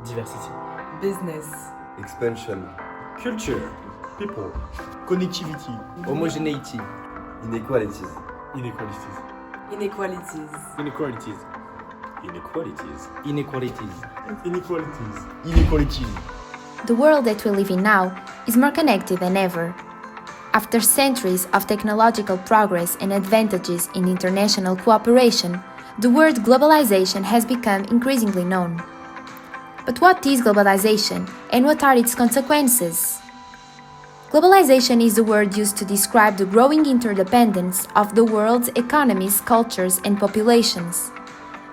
diversity, business, expansion, culture, people, connectivity, homogeneity, inequalities, inequalities, inequalities, inequalities, inequalities, inequalities. inequalities. The world that we live in now is more connected than ever. After centuries of technological progress and advantages in international cooperation, the word globalization has become increasingly known. But what is globalization and what are its consequences? Globalization is the word used to describe the growing interdependence of the world's economies, cultures, and populations.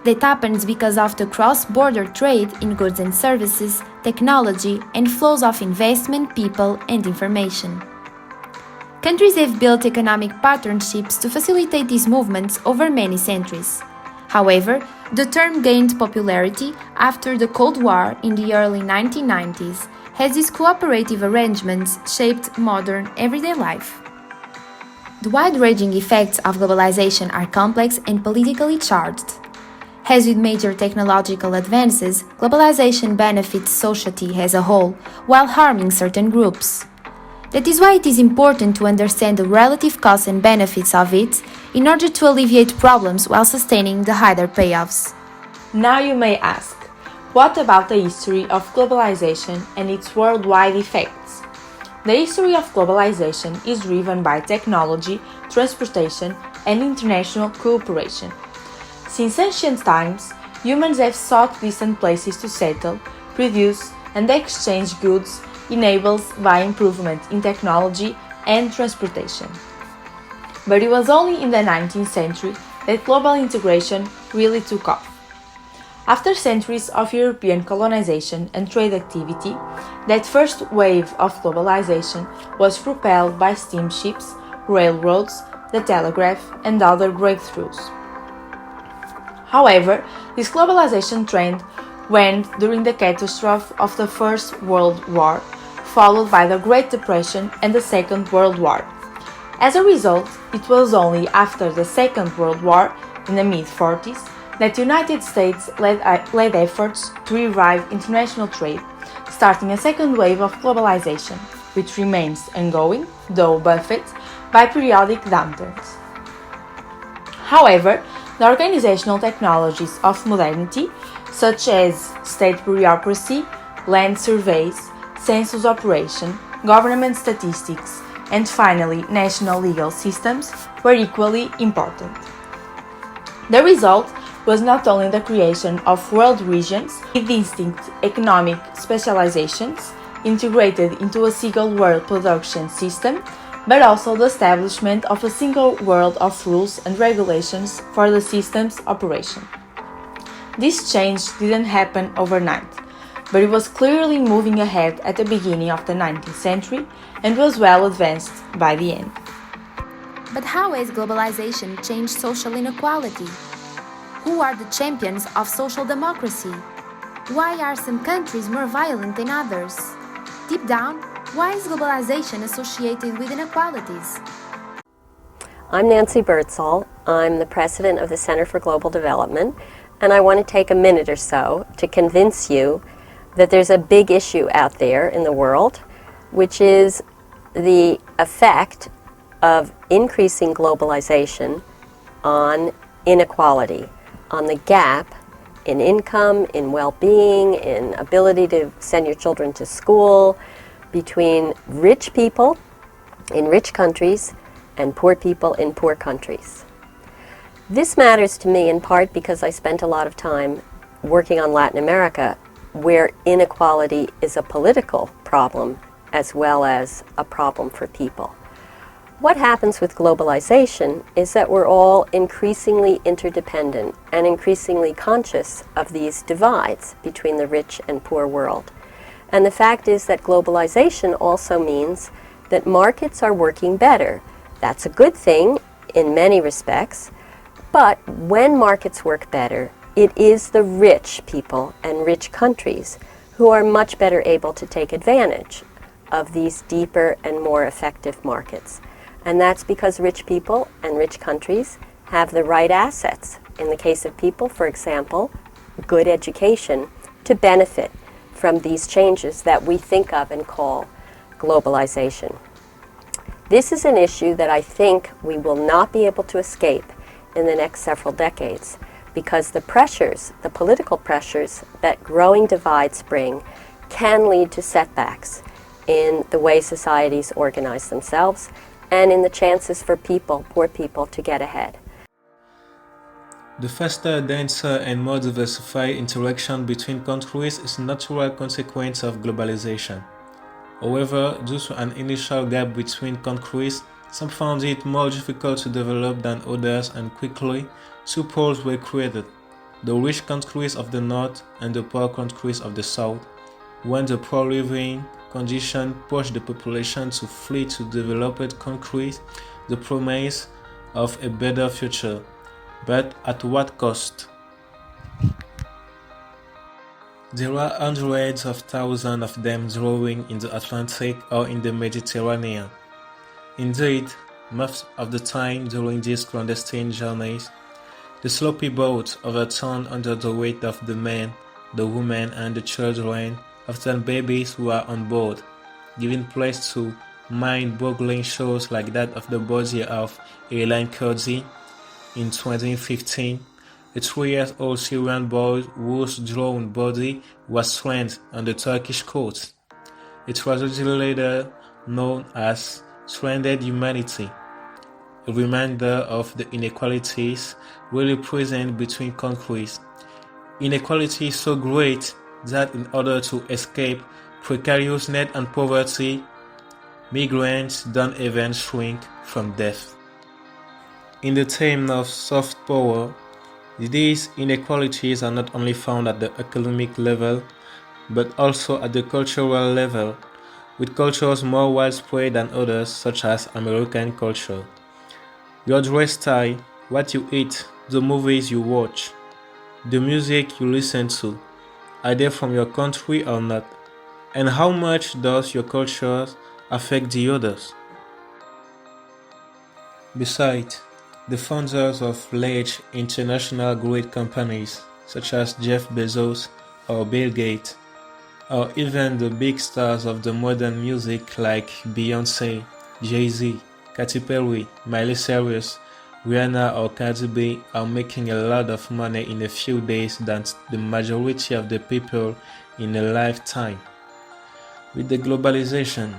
That happens because of the cross-border trade in goods and services, technology, and flows of investment, people, and information. Countries have built economic partnerships to facilitate these movements over many centuries. However, the term gained popularity after the Cold War in the early 1990s, as these cooperative arrangements shaped modern everyday life. The wide-ranging effects of globalization are complex and politically charged. As with major technological advances, globalization benefits society as a whole, while harming certain groups. That is why it is important to understand the relative costs and benefits of it in order to alleviate problems while sustaining the higher payoffs. Now you may ask, what about the history of globalization and its worldwide effects? The history of globalization is driven by technology, transportation, and international cooperation. Since ancient times, humans have sought distant places to settle, produce, and exchange goods enabled by improvement in technology and transportation. But it was only in the 19th century that global integration really took off. After centuries of European colonization and trade activity, that first wave of globalization was propelled by steamships, railroads, the telegraph, and other breakthroughs. However, this globalization trend went during the catastrophe of the First World War, followed by the Great Depression and the Second World War. As a result, it was only after the Second World War, in the mid-40s, that the United States led efforts to revive international trade, starting a second wave of globalization, which remains ongoing, though buffeted by periodic downturns. However, the organizational technologies of modernity, such as state bureaucracy, land surveys, census operation, government statistics, and finally national legal systems, were equally important. The result was not only the creation of world regions with distinct economic specializations integrated into a single world production system, but also the establishment of a single world of rules and regulations for the system's operation. This change didn't happen overnight, but it was clearly moving ahead at the beginning of the 19th century and was well advanced by the end. But how has globalization changed social inequality? Who are the champions of social democracy? Why are some countries more violent than others? Deep down, why is globalization associated with inequalities? I'm Nancy Birdsall. I'm the president of the Center for Global Development, and I want to take a minute or so to convince you that there's a big issue out there in the world, which is the effect of increasing globalization on inequality, on the gap in income, in well-being, in ability to send your children to school, between rich people in rich countries and poor people in poor countries. This matters to me in part because I spent a lot of time working on Latin America, where inequality is a political problem as well as a problem for people. What happens with globalization is that we're all increasingly interdependent and increasingly conscious of these divides between the rich and poor world. And the fact is that globalization also means that markets are working better. That's a good thing in many respects, but when markets work better, it is the rich people and rich countries who are much better able to take advantage of these deeper and more effective markets. And that's because rich people and rich countries have the right assets. In the case of people, for example, good education to benefit from these changes that we think of and call globalization. This is an issue that I think we will not be able to escape in the next several decades, because the pressures, the political pressures that growing divides bring can lead to setbacks in the way societies organize themselves and in the chances for people, poor people, to get ahead. The faster, denser, and more diversified interaction between countries is a natural consequence of globalization. However, due to an initial gap between countries, some found it more difficult to develop than others, and quickly, two poles were created: the rich countries of the north and the poor countries of the south. When the poor living conditions pushed the population to flee to developed countries, the promise of a better future. But at what cost? There are hundreds of thousands of them drowning in the Atlantic or in the Mediterranean. Indeed, most of the time during these clandestine journeys, the sloppy boats overturned under the weight of the men, the women, and the children, often babies who are on board, giving place to mind-boggling shows like that of the body of Elaine Kurdi in 2015, a 3-year-old Syrian boy whose drowned body was stranded on the Turkish coast. It was later known as Stranded Humanity, a reminder of the inequalities really present between countries. Inequality is so great that in order to escape precariousness and poverty, migrants don't even shrink from death. In the theme of soft power, these inequalities are not only found at the economic level, but also at the cultural level, with cultures more widespread than others, such as American culture. Your dress style, what you eat, the movies you watch, the music you listen to, are they from your country or not? And how much does your culture affect the others? Besides, the founders of large international great companies such as Jeff Bezos or Bill Gates, or even the big stars of the modern music like Beyoncé, Jay-Z, Katy Perry, Miley Cyrus, Rihanna or Cardi B are making a lot of money in a few days than the majority of the people in a lifetime. With the globalization,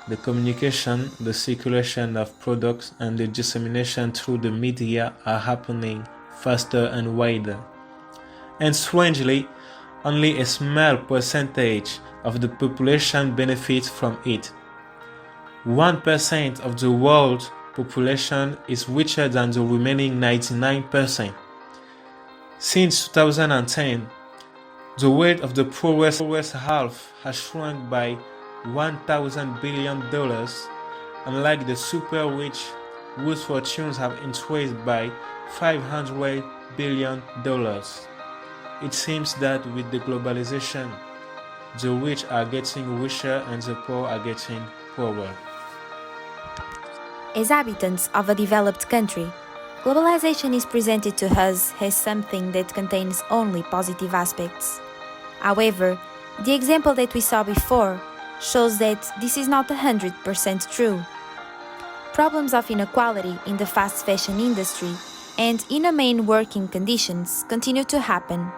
the communication, the circulation of products, and the dissemination through the media are happening faster and wider. And strangely, only a small percentage of the population benefits from it. 1% of the world's population is richer than the remaining 99%. Since 2010, the weight of the poorest half has shrunk by $1,000 billion, unlike the super rich whose fortunes have increased by $500 billion. It seems that with the globalization, the rich are getting richer and the poor are getting poorer. As habitants of a developed country, globalization is presented to us as something that contains only positive aspects. However, the example that we saw before shows that this is not 100% true. Problems of inequality in the fast fashion industry and inhumane working conditions continue to happen,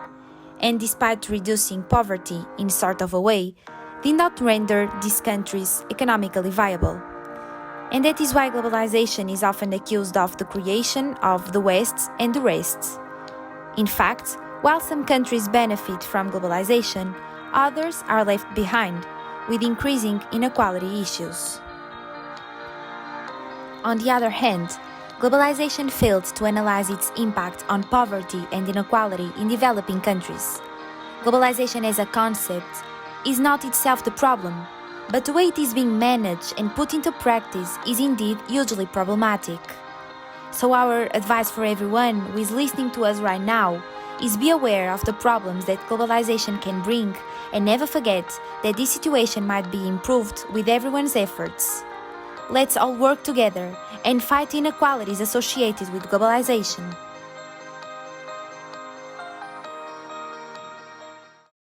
and despite reducing poverty in sort of a way, did not render these countries economically viable. And that is why globalization is often accused of the creation of the West and the rest. In fact, while some countries benefit from globalization, others are left behind, with increasing inequality issues. On the other hand, globalization failed to analyze its impact on poverty and inequality in developing countries. Globalization as a concept is not itself the problem, but the way it is being managed and put into practice is indeed hugely problematic. So our advice for everyone who is listening to us right now is be aware of the problems that globalization can bring, and never forget that this situation might be improved with everyone's efforts. Let's all work together and fight inequalities associated with globalization.